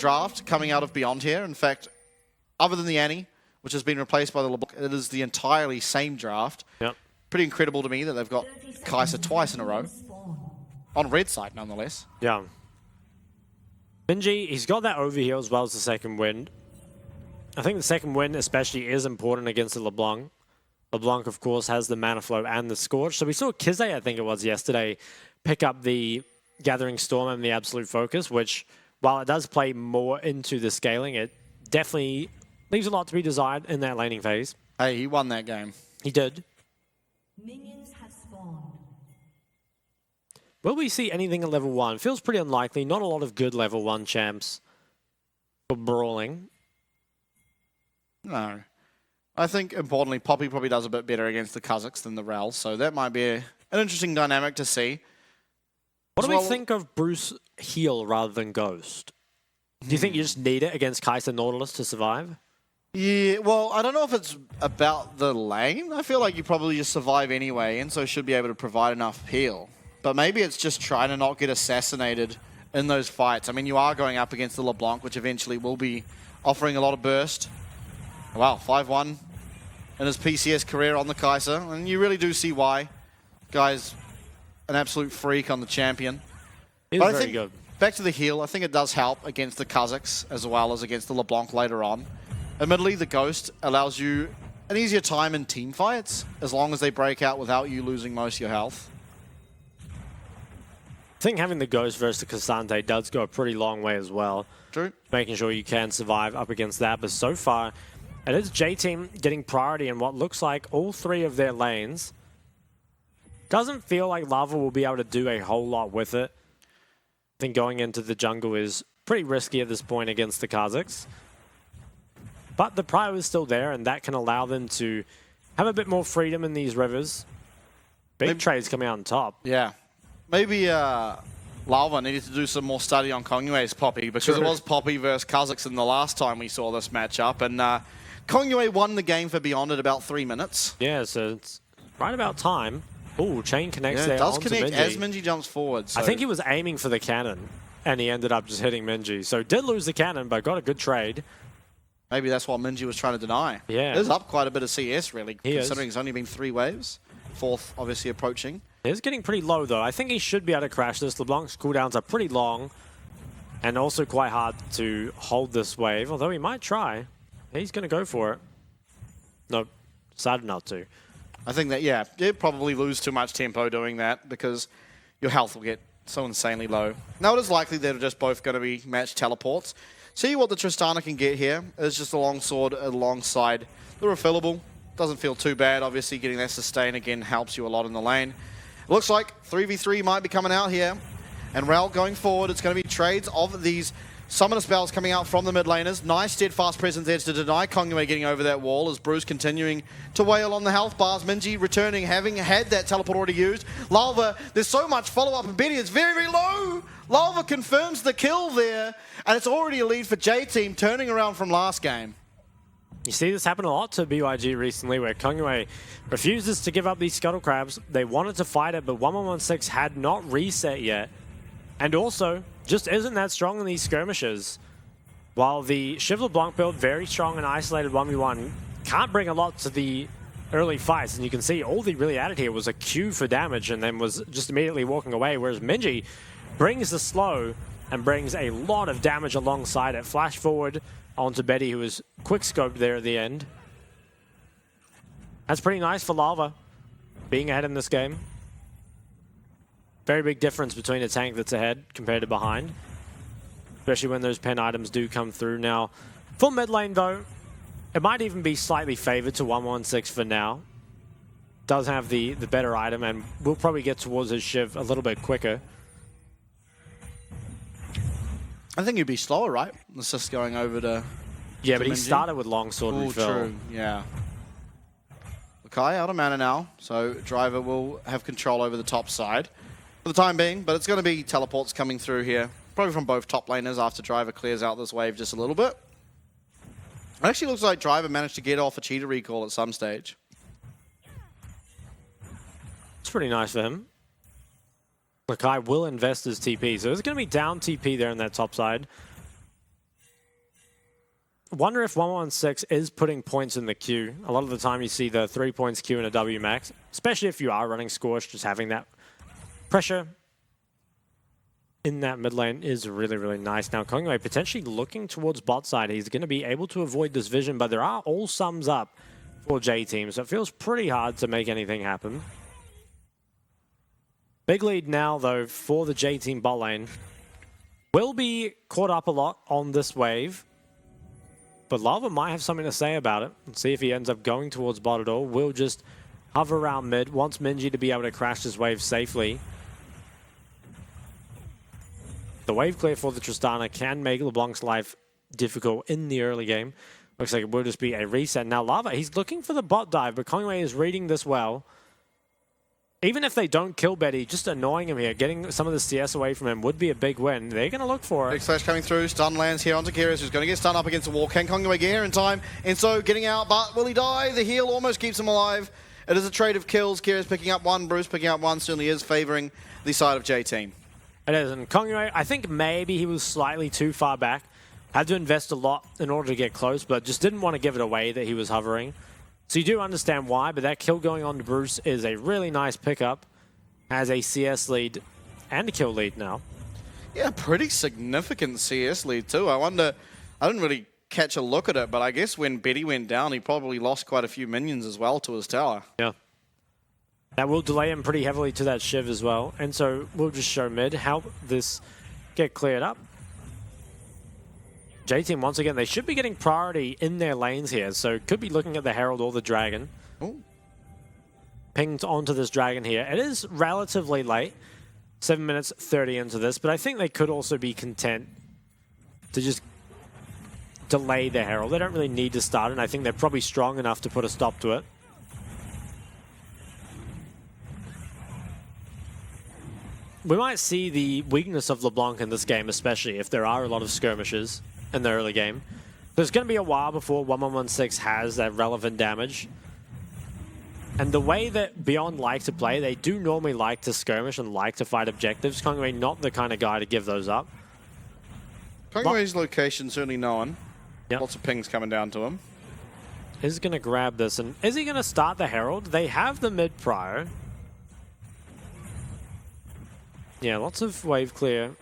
draft coming out of Beyond here. In fact, other than the Annie, which has been replaced by the LeBlanc, it is the entirely same draft. Yep. Pretty incredible to me that they've got Kai'Sa twice in a row. On red side, nonetheless. Yeah. Minji, he's got that overheal as well as the second wind. I think the second wind especially is important against the LeBlanc. LeBlanc, of course, has the Mana Flow and the Scorch. So we saw Kize, I think it was yesterday, pick up the Gathering Storm and the Absolute Focus, which, while it does play more into the scaling, it definitely leaves a lot to be desired in that laning phase. Hey, he won that game. He did. Minions have spawned. Will we see anything at level 1? Feels pretty unlikely. Not a lot of good level 1 champs for brawling. No. I think, importantly, Poppy probably does a bit better against the Kazakhs than the Rel, so that might be an interesting dynamic to see. What do we think of Bruce heal rather than Ghost? Do you think you just need it against Kai'Sa Nautilus to survive? Yeah, well, I don't know if it's about the lane. I feel like you probably just survive anyway, and so should be able to provide enough heal. But maybe it's just trying to not get assassinated in those fights. I mean, you are going up against the LeBlanc, which eventually will be offering a lot of burst. Wow, 5-1 in his PCS career on the Kai'Sa, and you really do see why. Guy's an absolute freak on the champion. He's very good. Back to the heal, I think it does help against the Kazakhs as well as against the LeBlanc later on. Admittedly, the Ghost allows you an easier time in team fights as long as they break out without you losing most of your health. I think having the Ghost versus the Cassante does go a pretty long way as well. True. Making sure you can survive up against that. But so far, it is J-Team getting priority in what looks like all three of their lanes. Doesn't feel like Lava will be able to do a whole lot with it. I think going into the jungle is pretty risky at this point against the Kazakhs. But the prio is still there, and that can allow them to have a bit more freedom in these rivers. Big trades coming out on top. Yeah. Maybe Lava needed to do some more study on Kongyue's Poppy, because it was Poppy versus Kazakhs in the last time we saw this matchup, and Kongyue won the game for Beyond at about 3 minutes. Yeah, so it's right about time. Ooh, chain connects there. It does onto connect Minji. as Minji jumps forward. So. I think he was aiming for the cannon, and he ended up just hitting Minji. So did lose the cannon, but got a good trade. Maybe that's what Minji was trying to deny. Yeah. He's up quite a bit of CS, really, considering is. it's only been 3 waves. 4th, obviously, approaching. He's getting pretty low, though. I think he should be able to crash this. LeBlanc's cooldowns are pretty long, and also quite hard to hold this wave, although he might try. He's going to go for it. Nope, decided not to. I think that, yeah, you'd probably lose too much tempo doing that because your health will get so insanely low. Now, it is likely they're just both going to be matched teleports. See what the Tristana can get here. It's just a long sword alongside the refillable. Doesn't feel too bad. Obviously, getting that sustain again helps you a lot in the lane. It looks like 3v3 might be coming out here. And Rel going forward, it's going to be trades of these summoner spells coming out from the mid laners. Nice steadfast presence there to deny Kongyue getting over that wall as Bruce continuing to wail on the health bars. Minji returning, having had that teleport already used. Lalva, there's so much follow-up and Betty, it's very, very low. Lalva confirms the kill there, and it's already a lead for J-Team, turning around from last game. You see this happen a lot to BYG recently, where Kongyue refuses to give up these Scuttle Crabs. They wanted to fight it, but 1116 had not reset yet. And also, just isn't that strong in these skirmishes. While the Shiv LeBlanc build, very strong and isolated 1v1, can't bring a lot to the early fights. And you can see all they really added here was a Q for damage and then was just immediately walking away, whereas Minji brings the slow and brings a lot of damage alongside it. Flash forward onto Betty, who was quick scoped there at the end. That's pretty nice for Lava, being ahead in this game. Very big difference between a tank that's ahead compared to behind, especially when those pen items do come through. Now, for mid lane though, it might even be slightly favored to 116 for now. Does have the better item and will probably get towards his Shiv a little bit quicker. I think he'd be slower, right? It's just going over to... Yeah, but Minji. he started with longsword refill. True, yeah. Kai out of mana now, so Driver will have control over the top side for the time being, but it's going to be teleports coming through here, probably from both top laners after Driver clears out this wave just a little bit. It actually looks like Driver managed to get off a cheetah recall at some stage. It's pretty nice for him. Lakai will invest his TP, so there's going to be down TP there on that top side. wonder if 116 is putting points in the queue. A lot of the time you see the 3 points queue in a W max, especially if you are running Scorch, just having that pressure in that mid lane is really, really nice. Now, Kongwei potentially looking towards bot side. He's going to be able to avoid this vision, but there are all sums up for J-Team, so it feels pretty hard to make anything happen. Big lead now, though, for the J-Team bot lane. Will be caught up a lot on this wave, but Lava might have something to say about it. Let's see if he ends up going towards bot at all. Will just hover around mid, wants Minji to be able to crash this wave safely. The wave clear for the Tristana can make LeBlanc's life difficult in the early game. Looks like it will just be a reset. Now Lava, he's looking for the bot dive, but Kongwei is reading this well. Even if they don't kill Betty, just annoying him here, getting some of the CS away from him would be a big win. They're going to look for it. Big flash coming through. Stun lands here onto Kyrus, who's going to get stunned up against the wall. Can Kongwei get here in time? And so getting out, but will he die? The heal almost keeps him alive. It is a trade of kills. Kyrus picking up one, Bruce picking up one. Certainly is favoring the side of J-Team. It is, and Kongwei, I think maybe he was slightly too far back. Had to invest a lot in order to get close, but just didn't want to give it away that he was hovering. So you do understand why, but that kill going on to Bruce is a really nice pickup. Has a CS lead and a kill lead now. Yeah, pretty significant CS lead too. I wonder, I didn't really catch a look at it, but I guess when Betty went down, he probably lost quite a few minions as well to his tower. Yeah. That will delay him pretty heavily to that Shiv as well. And so we'll just show mid how this get cleared up. J-Team, once again, they should be getting priority in their lanes here. So could be looking at the Herald or the Dragon. Ooh. Pinged onto this Dragon here. It is relatively late. 7 minutes 30 into this. But I think they could also be content to just delay the Herald. They don't really need to start it. And I think they're probably strong enough to put a stop to it. We might see the weakness of LeBlanc in this game, especially if there are a lot of skirmishes in the early game. There's going to be a while before 1116 has that relevant damage. And the way that Beyond like to play, they do normally like to skirmish and like to fight objectives. Kongwei not the kind of guy to give those up. Kongwei's location certainly known. Yep. Lots of pings coming down to him. Is going to grab this, and is he going to start the Herald? They have the mid prior. Yeah, lots of wave clear.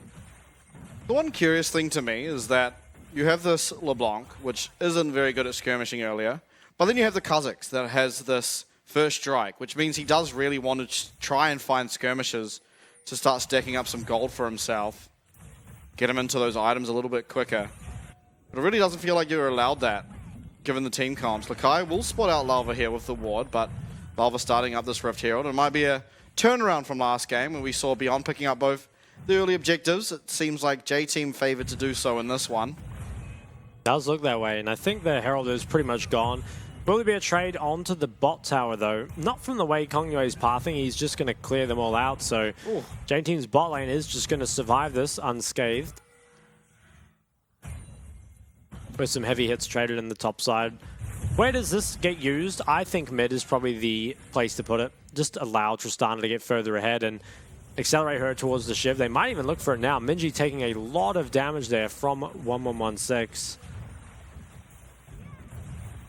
The one curious thing to me is that you have this LeBlanc, which isn't very good at skirmishing earlier, but then you have the Kha'Zix that has this first strike, which means he does really want to try and find skirmishes to start stacking up some gold for himself, get him into those items a little bit quicker. But it really doesn't feel like you're allowed that, given the team comps. Lakai will spot out Lava here with the ward, but Lava starting up this Rift Herald. It might be a turnaround from last game when we saw Beyond picking up both the early objectives. It seems like J-Team favored to do so in this one. Does look that way, and I think the Herald is pretty much gone. Will there be a trade onto the bot tower, though? Not from the way Kongwei is pathing. He's just going to clear them all out, so J-Team's bot lane is just going to survive this unscathed. With some heavy hits traded in the top side. Where does this get used? I think mid is probably the place to put it. Just allow Tristana to get further ahead and accelerate her towards the Shiv. They might even look for it now. Minji taking a lot of damage there from 1116.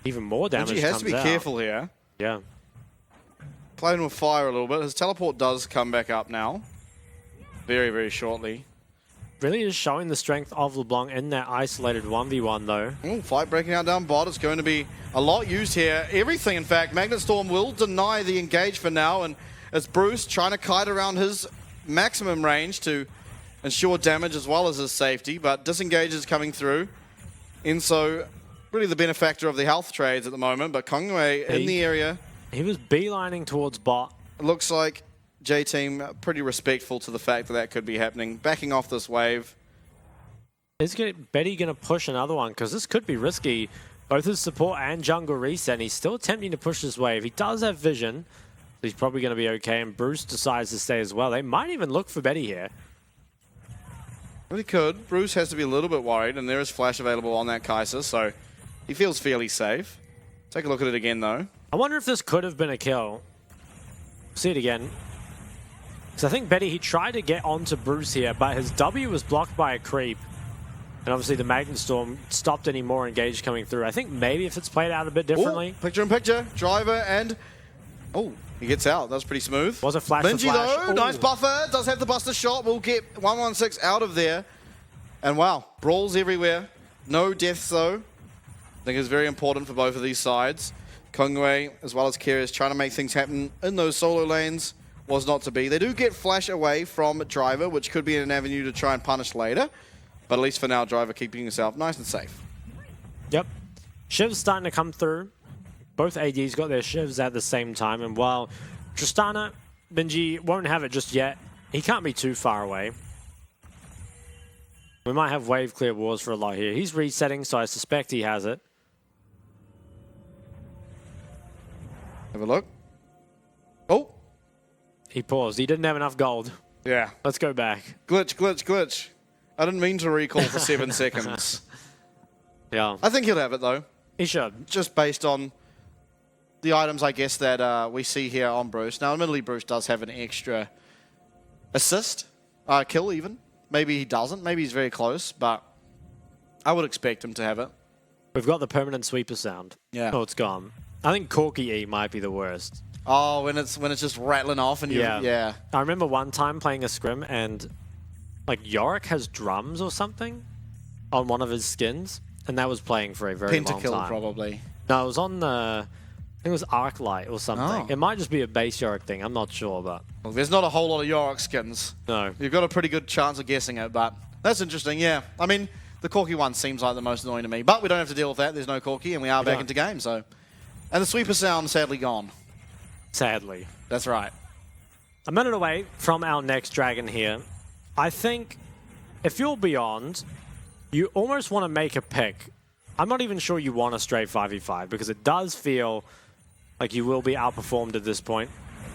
Even more damage Minji has to be careful here. Yeah. Playing with fire a little bit. His teleport does come back up now. Very, very shortly. Really is showing the strength of LeBlanc in that isolated 1v1 though. Ooh, fight breaking out down bot. It's going to be a lot used here. Everything, in fact. Magnet Storm will deny the engage for now, and it's Bruce trying to kite around his maximum range to ensure damage as well as his safety, but disengage is coming through. Inso, really the benefactor of the health trades at the moment, but Kongwei in the area. He was beelining towards bot. It looks like J-Team pretty respectful to the fact that that could be happening. Backing off this wave. Is Betty going to push another one? Because this could be risky. Both his support and jungle reset, and he's still attempting to push this wave. He does have vision. So he's probably going to be okay, and Bruce decides to stay as well. They might even look for Betty here. Really could. Bruce has to be a little bit worried, and there is flash available on that Kai'Sa, so he feels fairly safe. Take a look at it again, though. I wonder if this could have been a kill. See it again. Because I think Betty, he tried to get onto Bruce here, but his W was blocked by a creep. And obviously the Magnet Storm stopped any more engaged coming through. I think maybe if it's played out a bit differently. Ooh, picture in picture. Driver and... Oh, he gets out. That was pretty smooth. Was a flash for Minji flash. though, Ooh. nice buffer. Does have the buster shot. We'll get 116 out of there. And wow, brawls everywhere. No deaths though. I think it's very important for both of these sides. Kongwei, as well as Kyrus, trying to make things happen in those solo lanes. Was not to be. They do get flash away from Driver, which could be an avenue to try and punish later. But at least for now, Driver keeping himself nice and safe. Yep. Shiv's starting to come through. Both ADs got their Shivs at the same time. And while Tristana, Benji won't have it just yet, he can't be too far away. We might have wave clear wars for a lot here. He's resetting, so I suspect he has it. Have a look. Oh! He paused. He didn't have enough gold. Yeah. Let's go back. Glitch, glitch, glitch. I didn't mean to recall for 7 seconds. Yeah. I think he'll have it though. He should. Just based on the items, I guess, that we see here on Bruce. Now, admittedly, Bruce does have an extra assist, kill even. Maybe he doesn't. Maybe he's very close, but I would expect him to have it. We've got the permanent sweeper sound. Yeah. Oh, it's gone. I think Corky E might be the worst. Oh, when it's just rattling off and yeah. I remember one time playing a scrim and like Yorick has drums or something on one of his skins, and that was playing for a very long Pentakill time. probably. No, it was on the, I think it was Arclight or something. Oh. It might just be a base Yorick thing. I'm not sure, but Well, there's not a whole lot of Yorick skins. no. You've got a pretty good chance of guessing it, but that's interesting, yeah. I mean, the Corky one seems like the most annoying to me, but we don't have to deal with that. There's no Corky, and we are back don't. into game, so. And the sweeper sound sadly gone. Sadly. That's right. A minute away from our next dragon here. I think if you're Beyond, you almost want to make a pick. I'm not even sure you want a straight 5v5 because it does feel like you will be outperformed at this point.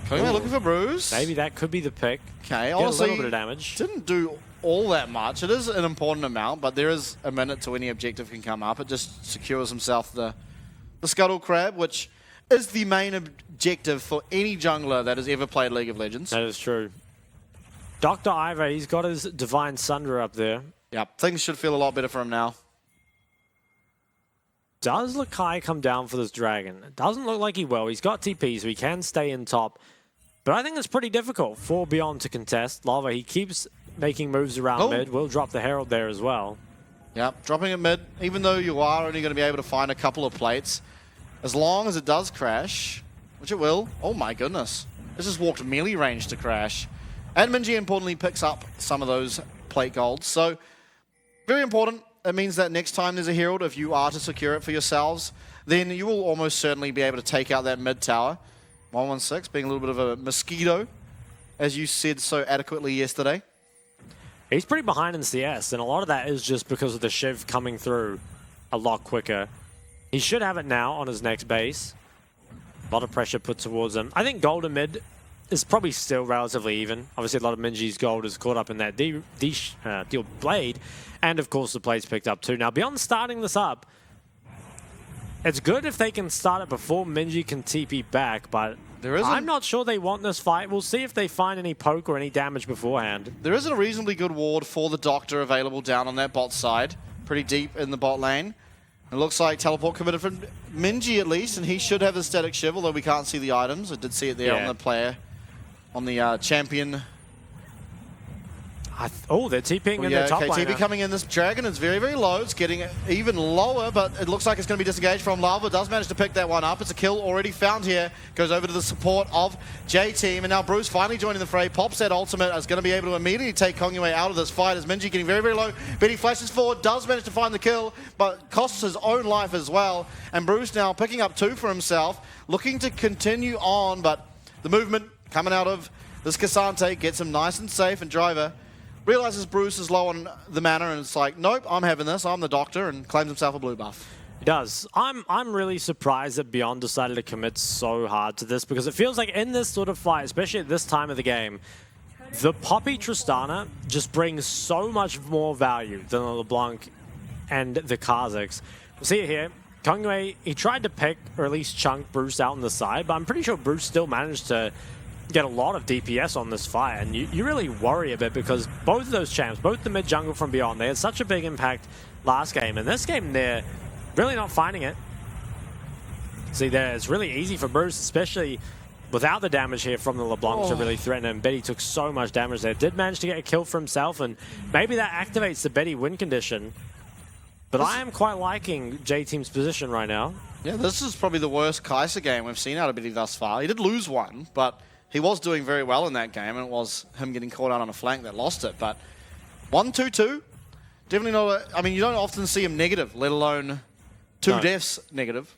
Kongwei looking for Bruce. Maybe that could be the pick. Okay, Get honestly, a little bit of damage. didn't do all that much. It is an important amount, but there is a minute to any objective can come up. It just secures himself the Scuttle Crab, which is the main objective for any jungler that has ever played League of Legends. That is true. Dr. Ivor, he's got his Divine Sunder up there. Yep, things should feel a lot better for him now. Does Lakai come down for this dragon? It doesn't look like he will. He's got TP, so he can stay in top. But I think it's pretty difficult for Beyond to contest. Lava, he keeps making moves around mid. We'll drop the Herald there as well. Yep, dropping it mid, even though you are only going to be able to find a couple of plates, as long as it does crash, which it will. Oh my goodness. This just walked melee range to crash. And Minji importantly picks up some of those plate golds. So, very important. It means that next time there's a Herald, if you are to secure it for yourselves, then you will almost certainly be able to take out that mid tower. 116 being a little bit of a mosquito, as you said so adequately yesterday. He's pretty behind in CS, and a lot of that is just because of the Shiv coming through a lot quicker. He should have it now on his next base. A lot of pressure put towards him. I think gold and mid is probably still relatively even. Obviously, a lot of Minji's gold is caught up in that deal blade, and of course the plate's picked up too. Now, beyond starting this up, it's good if they can start it before Minji can TP back, but I'm not sure they want this fight. We'll see if they find any poke or any damage beforehand. There is a reasonably good ward for the Doctor available down on that bot side. Pretty deep in the bot lane. It looks like teleport committed from Minji at least, and he should have the static shiv, although we can't see the items. I did see it there on the player, on the champion. Oh, they're TPing in their top okay, lane. TP coming in. This dragon is very, very low. It's getting even lower, but it looks like it's going to be disengaged from Lava. Does manage to pick that one up. It's a kill already found here. Goes over to the support of J-Team, and now Bruce finally joining the fray. Pops that ultimate. Is going to be able to immediately take Kongwei out of this fight as Minji getting very, very low. Betty flashes forward, does manage to find the kill, but costs his own life as well. And Bruce now picking up 2 for himself, looking to continue on, but the movement coming out of this Cassante gets him nice and safe, and Driver realizes Bruce is low on the mana and it's like, nope, I'm having this, I'm the Doctor, and claims himself a blue buff. He does. I'm really surprised that Beyond decided to commit so hard to this because it feels like in this sort of fight, especially at this time of the game, the Poppy Tristana just brings so much more value than the LeBlanc and the Kha'Zix. We'll see it here. Kongwei, he tried to pick or at least chunk Bruce out on the side, but I'm pretty sure Bruce still managed to get a lot of DPS on this fight, and you really worry a bit because both of those champs, both the mid jungle from Beyond, they had such a big impact last game, and this game they're really not finding it. See there, it's really easy for Bruce, especially without the damage here from the LeBlanc to really threaten him. Betty took so much damage there. Did manage to get a kill for himself, and maybe that activates the Betty win condition. But I am quite liking J-Team's position right now. Yeah, this is probably the worst Kai'Sa game we've seen out of Betty thus far. He did lose one, but he was doing very well in that game, and it was him getting caught out on a flank that lost it. But 1-2-2, definitely not I mean, you don't often see him negative, let alone two deaths negative.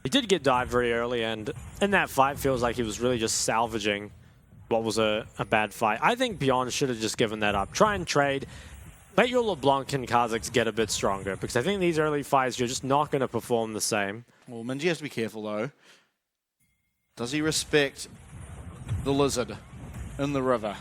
He did get dived very early, and in that fight, feels like he was really just salvaging what was a bad fight. I think Beyond should have just given that up. Try and trade. Let your LeBlanc and Kha'Zix get a bit stronger, because I think these early fights, you're just not going to perform the same. Well, Minji has to be careful, though. Does he respect the lizard in the river?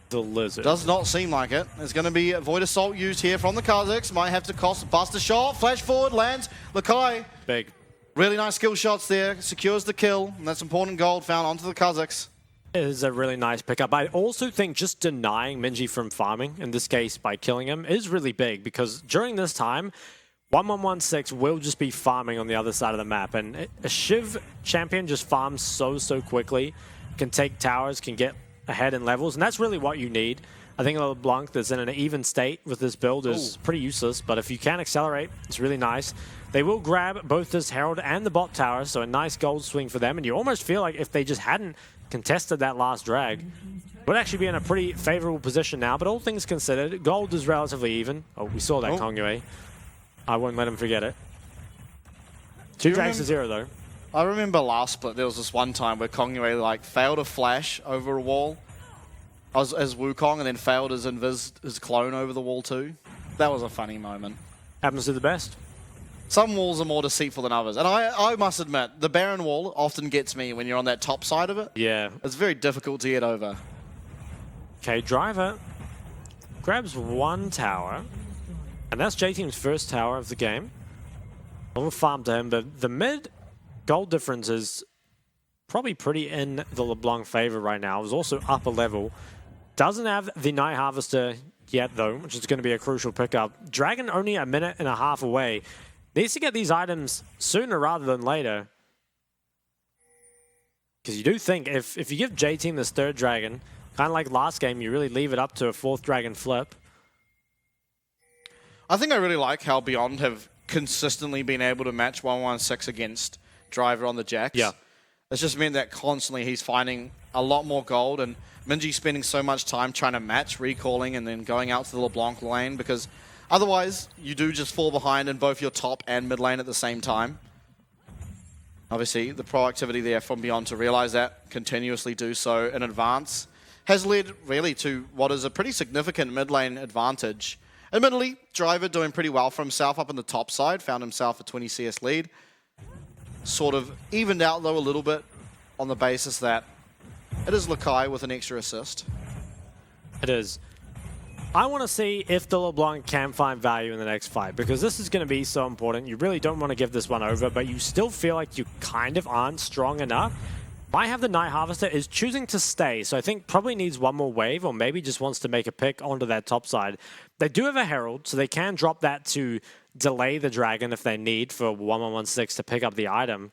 The lizard. Does not seem like it. There's going to be a Void Assault used here from the Kha'Zix. Might have to cost bust a shot. Flash forward, lands. Lakai. Big. Really nice skill shots there. Secures the kill. And that's important gold found onto the Kha'Zix. It is a really nice pickup. I also think just denying Minji from farming, in this case by killing him, is really big, because during this time, 1116 will just be farming on the other side of the map, and a Shiv champion just farms so quickly, can take towers, can get ahead in levels, and that's really what you need. I think LeBlanc that's in an even state with this build is pretty useless, but if you can accelerate, it's really nice. They will grab both this Herald and the bot tower, so a nice gold swing for them, and you almost feel like if they just hadn't contested that last drag, would actually be in a pretty favorable position now, but all things considered, gold is relatively even. Oh, we saw that Kongyue. I won't let him forget it. Two drags to 0, though. I remember last split, there was this one time where Kongyue like failed a flash over a wall as Wukong, and then failed his clone over the wall too. That was a funny moment. Happens to the best. Some walls are more deceitful than others. And I must admit, the Baron wall often gets me when you're on that top side of it. Yeah. It's very difficult to get over. Okay, Driver grabs one tower. And that's J-Team's first tower of the game. A little farm to him, but the mid gold difference is probably pretty in the LeBlanc favor right now. It's also up a level. Doesn't have the Night Harvester yet, though, which is going to be a crucial pickup. Dragon only a minute and a half away. Needs to get these items sooner rather than later. Because you do think if you give J-Team this third dragon, kind of like last game, you really leave it up to a fourth dragon flip. I think I really like how Beyond have consistently been able to match 116 against Driver on the Jax. Yeah. It's just meant that constantly he's finding a lot more gold, and Minji spending so much time trying to match, recalling, and then going out to the LeBlanc lane, because otherwise you do just fall behind in both your top and mid lane at the same time. Obviously, the proactivity there from Beyond to realize that, continuously do so in advance, has led really to what is a pretty significant mid lane advantage. Admittedly, Driver doing pretty well for himself up on the top side, found himself a 20 CS lead. Sort of evened out though a little bit on the basis that it is Lakai with an extra assist. It is. I want to see if the LeBlanc can find value in the next fight, because this is going to be so important. You really don't want to give this one over, but you still feel like you kind of aren't strong enough. Might have the Night Harvester, is choosing to stay, so I think probably needs one more wave, or maybe just wants to make a pick onto that top side. They do have a Herald, so they can drop that to delay the Dragon if they need for 1116 to pick up the item.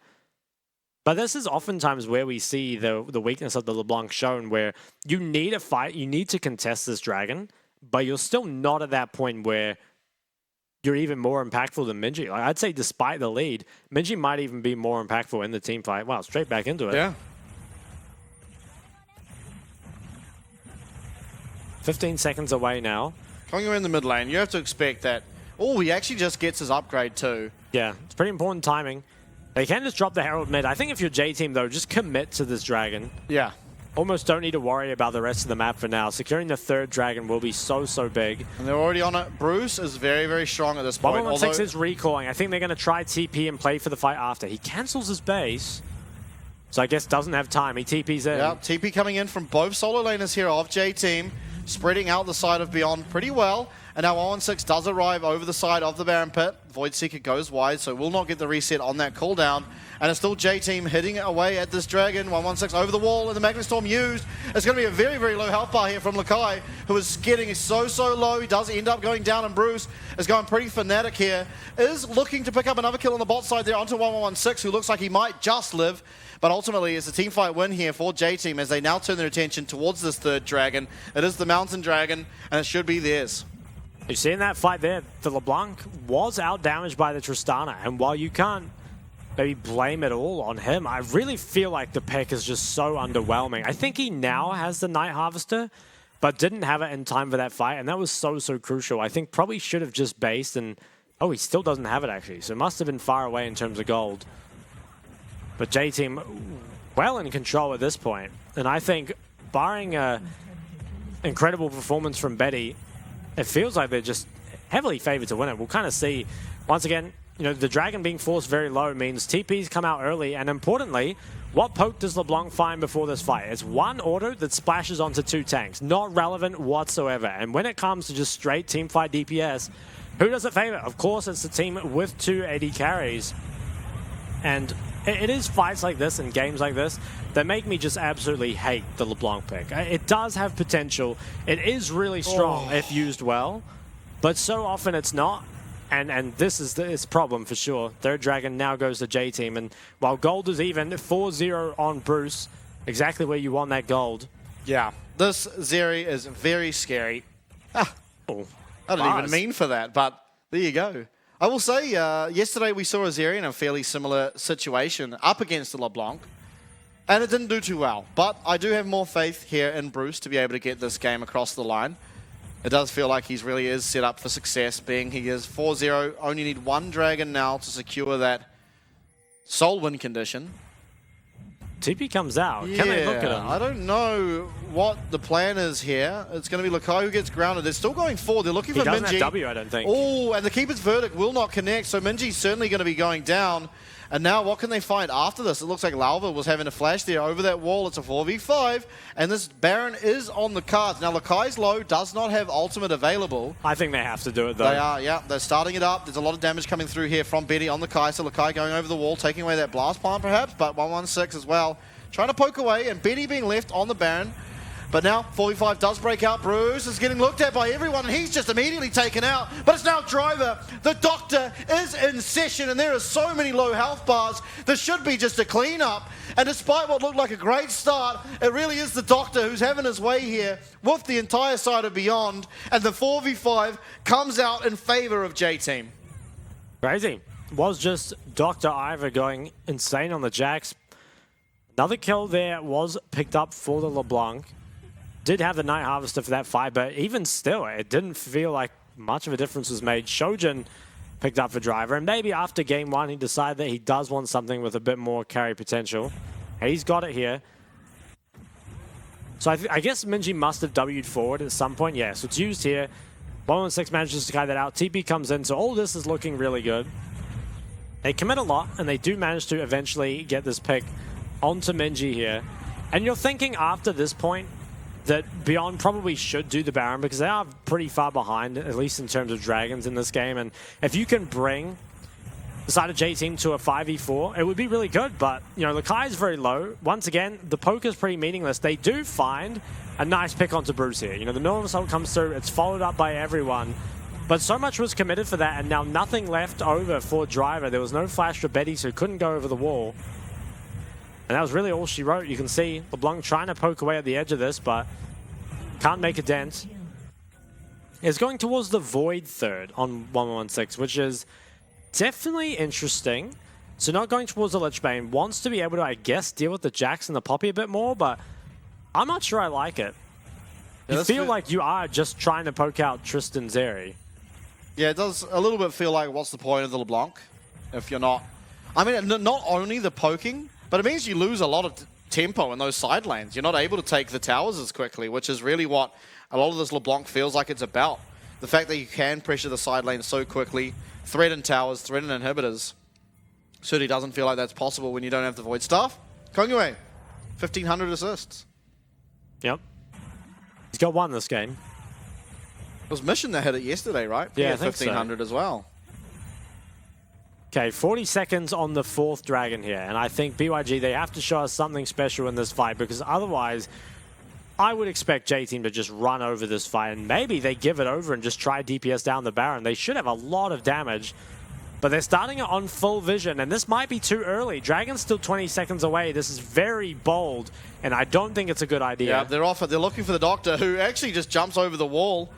But this is oftentimes where we see the weakness of the LeBlanc shown, where you need a fight, you need to contest this Dragon, but you're still not at that point where you're even more impactful than Minji. Like, I'd say despite the lead, Minji might even be more impactful in the team fight. Wow, straight back into it. Yeah. 15 seconds away now. Kongyue in the mid lane, you have to expect that. Oh, he actually just gets his upgrade too. Yeah, it's pretty important timing. They can just drop the Herald mid. I think if you're J-Team, though, just commit to this Dragon. Yeah. Almost don't need to worry about the rest of the map for now. Securing the third Dragon will be so big. And they're already on it. Bruce is very strong at this point. 1116 is recalling. I think they're going to try TP and play for the fight after. He cancels his base. So I guess doesn't have time. He TP's in. Yeah, TP coming in from both solo laners here of J-Team. Spreading out the side of Beyond pretty well. And now 116 does arrive over the side of the Baron pit. Void Seeker goes wide, so will not get the reset on that cooldown. And it's still J-Team hitting away at this Dragon. 116 over the wall, and the Magnet Storm used. It's going to be a very, very low health bar here from Lakai, who is getting so low. He does end up going down, and Bruce is going pretty fanatic here. Is looking to pick up another kill on the bot side there onto 1116, who looks like he might just live. But ultimately, it's a team fight win here for J-Team as they now turn their attention towards this third Dragon. It is the Mountain Dragon, and it should be theirs. You see in that fight there, the LeBlanc was out-damaged by the Tristana, and while you can't maybe blame it all on him, I really feel like the pick is just so underwhelming. I think he now has the Night Harvester, but didn't have it in time for that fight, and that was so crucial. I think probably should have just based, and oh, he still doesn't have it actually, so it must have been far away in terms of gold. But J-Team well in control at this point, and I think barring a incredible performance from Betty, it feels like they're just heavily favored to win it. We'll kind of see, once again, you know, the Dragon being forced very low means TPs come out early, and importantly, what poke does LeBlanc find before this fight? It's one auto that splashes onto 2 tanks. Not relevant whatsoever. And when it comes to just straight teamfight DPS, who does it favor? Of course, it's the team with 2 AD carries. And it is fights like this and games like this that make me just absolutely hate the LeBlanc pick. It does have potential. It is really strong if used well, but so often it's not. And this is the problem for sure. Third Dragon now goes to J-Team, and while gold is even, 4-0 on Bruce, exactly where you want that gold. Yeah, this Zeri is very scary. I didn't even mean for that, but there you go. I will say, yesterday we saw a Zeri in a fairly similar situation up against the LeBlanc, and it didn't do too well. But I do have more faith here in Bruce to be able to get this game across the line. It does feel like he really is set up for success, being he is 4-0. Only need 1 Dragon now to secure that soul win condition. TP comes out. Yeah, Can they look at him? I don't know what the plan is here. It's going to be Lakai who gets grounded. They're still going forward. They're looking for Minji. He doesn't have W, I don't think. Oh, and the Keeper's Verdict will not connect, so Minji's certainly going to be going down. And now what can they find after this? It looks like Lauva was having a flash there over that wall. It's a 4v5, and this Baron is on the cards. Now Lakai's low, does not have ultimate available. I think they have to do it though. They are, yeah. They're starting it up. There's a lot of damage coming through here from Betty on the Kai. So Lakai going over the wall, taking away that blast plant perhaps, but 116 as well. Trying to poke away, and Betty being left on the Baron. But now 4v5 does break out. Bruce is getting looked at by everyone, and he's just immediately taken out. But it's now Driver. The Doctor is in session, and there are so many low health bars. This should be just a cleanup. And despite what looked like a great start, it really is the Doctor who's having his way here with the entire side of Beyond. And the 4v5 comes out in favor of J-Team. Crazy. Was just Dr. Ivor going insane on the Jax. Another kill there was picked up for the LeBlanc. Did have the Night Harvester for that fight, but even still, it didn't feel like much of a difference was made. Shojin picked up for Driver, and maybe after game 1, he decided that he does want something with a bit more carry potential. He's got it here. So I guess Minji must have W'd forward at some point. Yeah, so it's used here. 116 manages to kite that out. TP comes in, so all this is looking really good. They commit a lot, and they do manage to eventually get this pick onto Minji here. And you're thinking after this point that Beyond probably should do the Baron because they are pretty far behind, at least in terms of Dragons in this game. And if you can bring the side of J-Team to a 5v4, it would be really good. But, you know, Lakai is very low. Once again, the poke is pretty meaningless. They do find a nice pick onto Bruce here. You know, the Northern Assault comes through. It's followed up by everyone. But so much was committed for that, and now nothing left over for Driver. There was no flash for Betty, so couldn't go over the wall. And that was really all she wrote. You can see LeBlanc trying to poke away at the edge of this, but can't make a dent. It's going towards the Void third on 116, which is definitely interesting. So not going towards the Lichbane. Wants to be able to, I guess, deal with the Jax and the Poppy a bit more, but I'm not sure I like it. You feel like you are just trying to poke out Tristan Zeri. Yeah, it does a little bit feel like what's the point of the LeBlanc if you're not... I mean, not only the poking, but it means you lose a lot of tempo in those side lanes. You're not able to take the towers as quickly, which is really what a lot of this LeBlanc feels like it's about. The fact that you can pressure the side lanes so quickly, threaten towers, threaten inhibitors, certainly doesn't feel like that's possible when you don't have the Void Staff. Kongwei, 1,500 assists. Yep. He's got one this game. It was Mission that hit it yesterday, right? Yeah, I had think so. 1500 as well. Okay, 40 seconds on the 4th Dragon here, and I think BYG, they have to show us something special in this fight, because otherwise, I would expect J-Team to just run over this fight, and maybe they give it over and just try DPS down the Baron. They should have a lot of damage, but they're starting it on full vision, and this might be too early. Dragon's still 20 seconds away. This is very bold, and I don't think it's a good idea. Yeah, they're looking for the Doctor, who actually just jumps over the wall.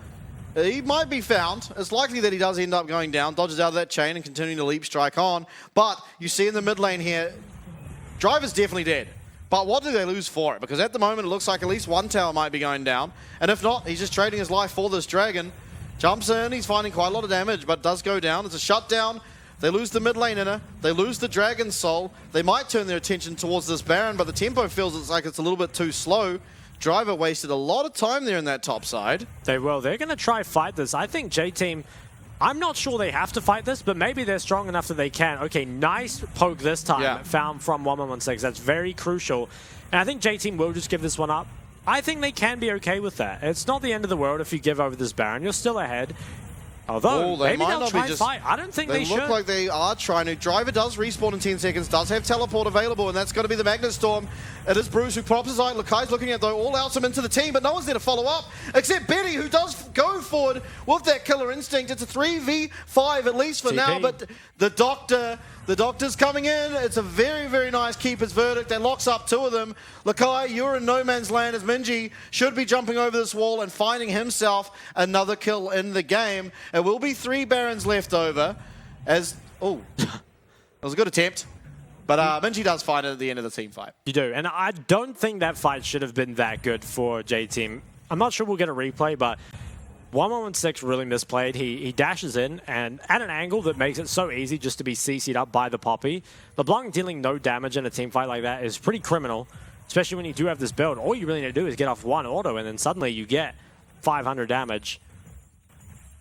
He might be found. It's likely that he does end up going down, dodges out of that chain and continuing to leap strike on. But you see in the mid lane here, Driver's definitely dead. But what do they lose for it? Because at the moment, it looks like at least one tower might be going down. And if not, he's just trading his life for this Dragon. Jumps in, he's finding quite a lot of damage, but does go down. It's a shutdown. They lose the mid lane inner. They lose the Dragon's Soul. They might turn their attention towards this Baron, but the tempo feels like it's a little bit too slow. Driver wasted a lot of time there in that top side. They will. They're going to try fight this. I think J-Team, I'm not sure they have to fight this, but maybe they're strong enough that they can. Okay, nice poke this time, found from 1116. That's very crucial. And I think J-Team will just give this one up. I think they can be okay with that. It's not the end of the world if you give over this Baron. You're still ahead. Although, maybe they'll try and fight. I don't think they should. They look like they are trying to. Driver does respawn in 10 seconds, does have teleport available, and that's going to be the Magnet Storm. It is Bruce who pops his eye. Lakai's looking at, though, all outs him into the team, but no one's there to follow up, except Betty, who does go forward with that killer instinct. It's a 3v5 at least for now, but the Doctor's coming in. It's a very, very nice keeper's verdict. That locks up two of them. Lakai, you're in no man's land as Minji should be jumping over this wall and finding himself another kill in the game. It will be 3 Barons left over as... Oh, that was a good attempt. But Minji does find it at the end of the team fight. You do, and I don't think that fight should have been that good for J-Team. I'm not sure we'll get a replay, but 1116 really misplayed. He dashes in, and at an angle that makes it so easy just to be CC'd up by the Poppy. LeBlanc dealing no damage in a team fight like that is pretty criminal, especially when you do have this build. All you really need to do is get off one auto, and then suddenly you get 500 damage.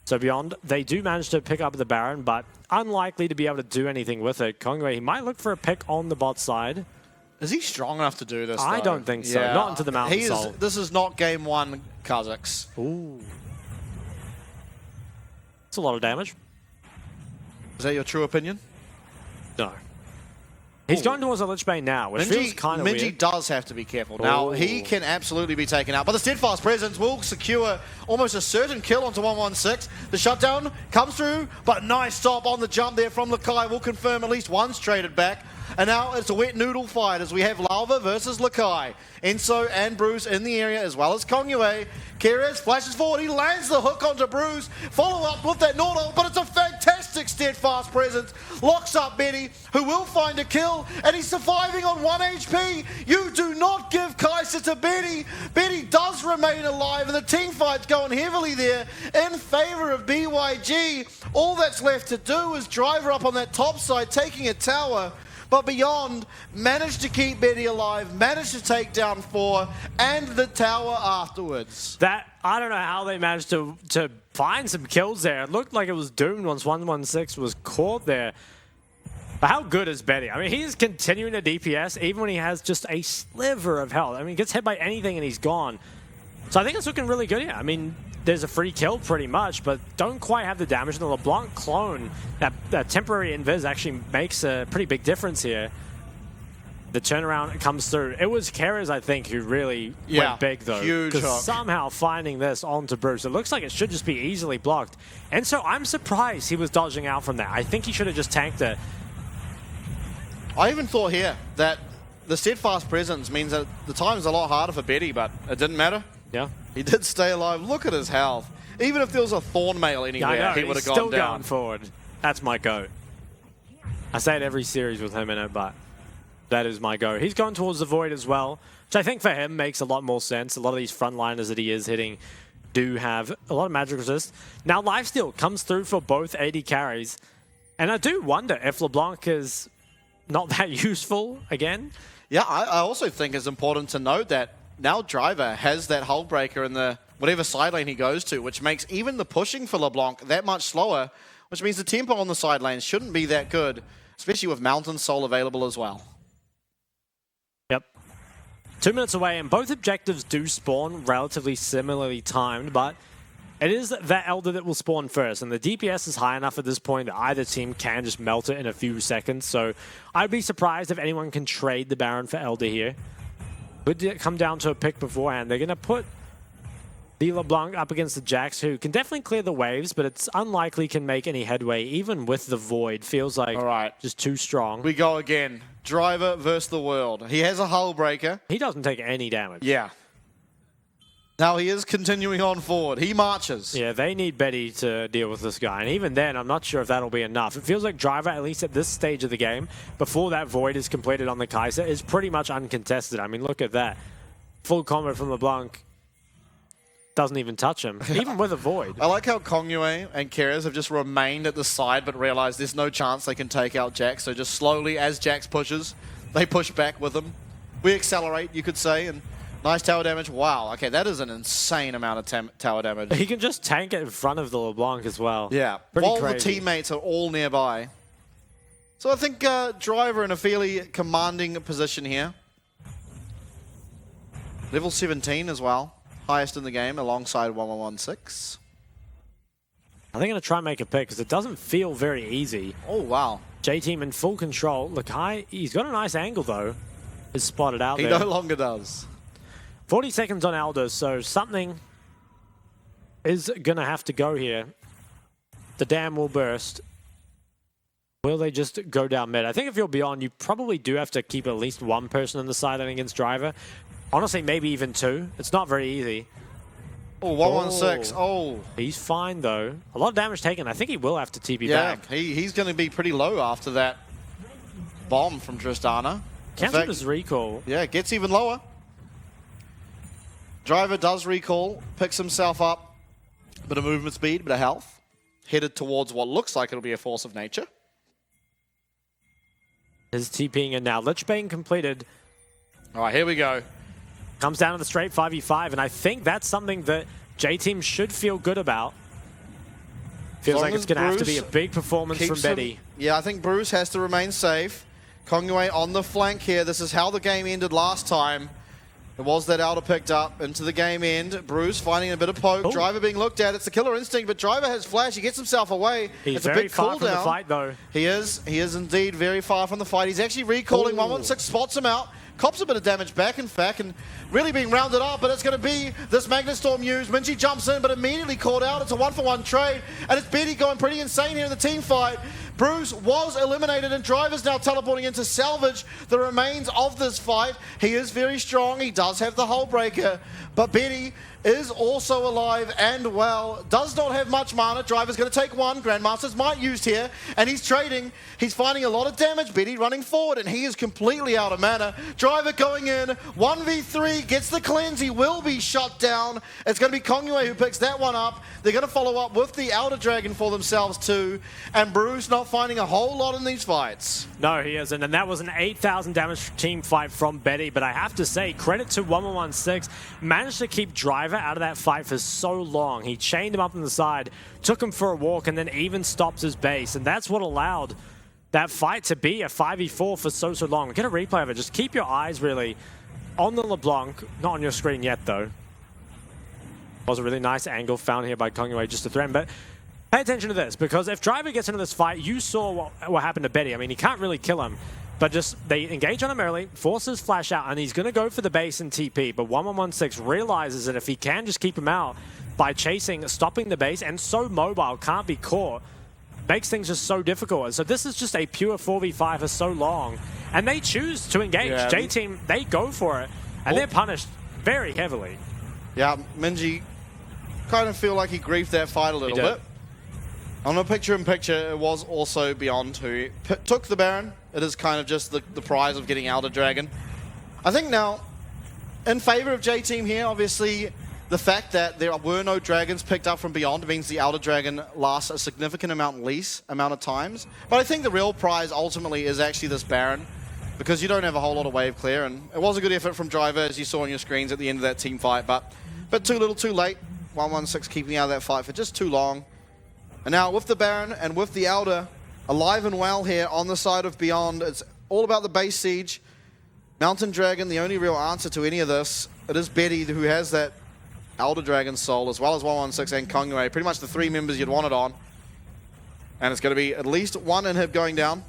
So Beyond, they do manage to pick up the Baron, but unlikely to be able to do anything with it. Kongwei, he might look for a pick on the bot side. Is he strong enough to do this, I don't think so. Not into the Mountain Soul. This is not game one Kazakhs. Ooh. It's a lot of damage. Is that your true opinion? No. He's going towards a Lich Bane now, which feels kind of weird. Minji does have to be careful. Now, he can absolutely be taken out, but the Steadfast Presence will secure almost a certain kill onto 116. The shutdown comes through, but nice stop on the jump there from Lakai. Will confirm at least one's traded back. And now it's a wet noodle fight as we have Lava versus Lakai. Enso and Bruce in the area as well as Kongwei. Keres flashes forward. He lands the hook onto Bruce. Follow up with that Nordal, but it's a fantastic Steadfast Presence. Locks up Betty, who will find a kill, and he's surviving on 1 HP. You do not give Kaiser to Betty. Betty does remain alive, and the team fight's going heavily there in favor of BYG. All that's left to do is Driver up on that top side, taking a tower. But Beyond managed to keep Betty alive, managed to take down 4, and the tower afterwards. I don't know how they managed to find some kills there. It looked like it was doomed once 116 was caught there. But how good is Betty? I mean, he's continuing to DPS even when he has just a sliver of health. I mean, he gets hit by anything and he's gone. So I think it's looking really good here. I mean, there's a free kill pretty much, but don't quite have the damage. And the LeBlanc clone, that temporary invis actually makes a pretty big difference here. The turnaround comes through. It was Keres, I think, who really went big, though. Huge hook. Somehow finding this onto Bruce, it looks like it should just be easily blocked. And so I'm surprised he was dodging out from that. I think he should have just tanked it. I even thought here that the Steadfast Presence means that the time's a lot harder for Betty, but it didn't matter. Yeah. He did stay alive. Look at his health. Even if there was a Thorn Mail anywhere, he would have gone down. Still going forward. That's my go. I say it every series with him in it, but that is my go. He's going towards the Void as well, which I think for him makes a lot more sense. A lot of these frontliners that he is hitting do have a lot of magic resist. Now, Lifesteal comes through for both AD carries, and I do wonder if LeBlanc is not that useful again. Yeah, I also think it's important to note that now Driver has that hull breaker in the whatever side lane he goes to, which makes even the pushing for LeBlanc that much slower, which means the tempo on the side lane shouldn't be that good, especially with Mountain Soul available as well. Yep. 2 minutes away, and both objectives do spawn relatively similarly timed, but It is that Elder that will spawn first, and the DPS is high enough at this point that either team can just melt it in a few seconds. So I'd be surprised if anyone can trade the Baron for Elder here. Would come down to a pick beforehand. They're going to put the LeBlanc up against the Jax, who can definitely clear the waves, but it's unlikely can make any headway, even with the Void. Feels like all right, just too strong. We go again. Driver versus the world. He has a hull breaker. He doesn't take any damage. Yeah. Now he is continuing on forward. He marches. Yeah, they need Betty to deal with this guy. And even then, I'm not sure if that'll be enough. It feels like Driver, at least at this stage of the game, before that Void is completed on the Kai'Sa, is pretty much uncontested. I mean, look at that. Full combo from LeBlanc. Doesn't even touch him, even with a Void. I like how Kongyue and Keres have just remained at the side but realized there's no chance they can take out Jax. So just slowly, as Jax pushes, they push back with him. We accelerate, you could say, and nice tower damage. Wow, okay, that is an insane amount of tower damage. He can just tank it in front of the LeBlanc as well. Yeah, pretty while crazy. The teammates are all nearby. So I think Driver in a fairly commanding position here. Level 17 as well. Highest in the game alongside 1116. I think I'm going to try and make a pick because it doesn't feel very easy. Oh, wow. J-Team in full control. Look, he's got a nice angle, though. Is spotted out there. He no longer does. 40 seconds on Elder, so something is going to have to go here. The dam will burst. Will they just go down mid? I think if you're beyond, you probably do have to keep at least one person on the sideline against Driver. Honestly, maybe even two. It's not very easy. Oh, 116. Oh. He's fine, though. A lot of damage taken. I think he will have to TP back. Yeah, he's going to be pretty low after that bomb from Tristana. Cancel his recall. Yeah, it gets even lower. Driver does recall, picks himself up. Bit of movement speed, bit of health. Headed towards what looks like it'll be a force of nature. Is TPing in now. Lich Bane completed. All right, here we go. Comes down to the straight 5v5, and I think that's something that J-Team should feel good about. Feels like it's going to have to be a big performance from Betty. Yeah, I think Bruce has to remain safe. Kongyue on the flank here. This is how the game ended last time. It was that Elder picked up into the game end. Bruce finding a bit of poke. Ooh. Driver being looked at. It's the killer instinct, but Driver has flash. He gets himself away. He's it's a very big far from the cooldown. fight, though. He is indeed very far from the fight. He's actually recalling. 116 spots him out. Cops a bit of damage back, in fact, and really being rounded up, but it's going to be this Magnet Storm used. Minji jumps in, but immediately caught out. It's a one-for-one trade, and it's Betty going pretty insane here in the team fight. Bruce was eliminated, and Driver's now teleporting in to salvage the remains of this fight. He is very strong. He does have the hull breaker, but Betty is also alive and well. Does not have much mana. Driver's going to take one. Grandmaster's might used here, and he's trading. He's finding a lot of damage. Betty running forward, and he is completely out of mana. Driver going in. 1v3, gets the cleanse. He will be shut down. It's going to be Kongyue who picks that one up. They're going to follow up with the Elder Dragon for themselves too, and Bruce not finding a whole lot in these fights. No, he isn't, and that was an 8,000 damage team fight from Betty, but I have to say, credit to 1116, managed to keep Driver out of that fight for so long. He chained him up on the side, took him for a walk, and then even stopped his base, and that's what allowed that fight to be a 5v4 for so long. Get a replay of it. Just keep your eyes really on the LeBlanc, not on your screen yet, though. Was a really nice angle found here by Kongyue just to threaten, but pay attention to this, because if Driver gets into this fight, you saw what happened to Betty. I mean, he can't really kill him, but just they engage on him early, forces flash out, and he's going to go for the base and TP, but 1116 realizes that if he can just keep him out by chasing, stopping the base, and so mobile, can't be caught, makes things just so difficult. And so this is just a pure 4v5 for so long, and they choose to engage. Yeah. J-Team, they go for it, and they're punished very heavily. Yeah, Minji kind of feel like he griefed that fight a little bit. On a picture-in-picture, it was also Beyond who took the Baron. It is kind of just the prize of getting Elder Dragon. I think now, in favor of J-Team here, obviously, the fact that there were no dragons picked up from Beyond means the Elder Dragon lasts a significant amount of times. But I think the real prize ultimately is actually this Baron, because you don't have a whole lot of wave clear, and it was a good effort from Driver, as you saw on your screens at the end of that team fight, but too little, too late. 116 keeping out of that fight for just too long. And now with the Baron and with the Elder alive and well here on the side of Beyond, it's all about the base siege. Mountain Dragon, the only real answer to any of this. It is Betty who has that Elder Dragon Soul, as well as 116 and Kongwei. Pretty much the 3 members you'd want it on. And it's going to be at least 1 inhib going down.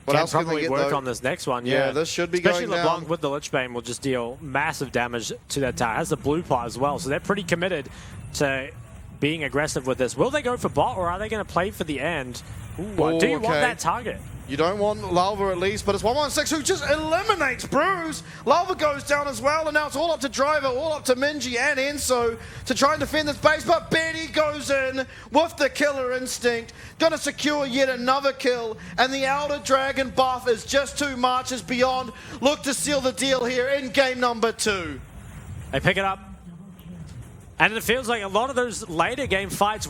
What else can probably they get, work though? on this next one. Yeah, this should be Especially going LeBlanc down. with the Lich Bane will just deal massive damage to that tower. Has the blue pot as well, so they're pretty committed to being aggressive with this. Will they go for bot, or are they going to play for the end? Ooh, do you want that target? You don't want Lalva at least, but it's 116 who just eliminates Bruise. Lalva goes down as well, and now it's all up to Driver, all up to Minji and Enso to try and defend this base, but Betty goes in with the killer instinct, gonna secure yet another kill, and the Elder Dragon buff is just 2 marches beyond. Look to seal the deal here in game number 2. They pick it up, and it feels like a lot of those later game fights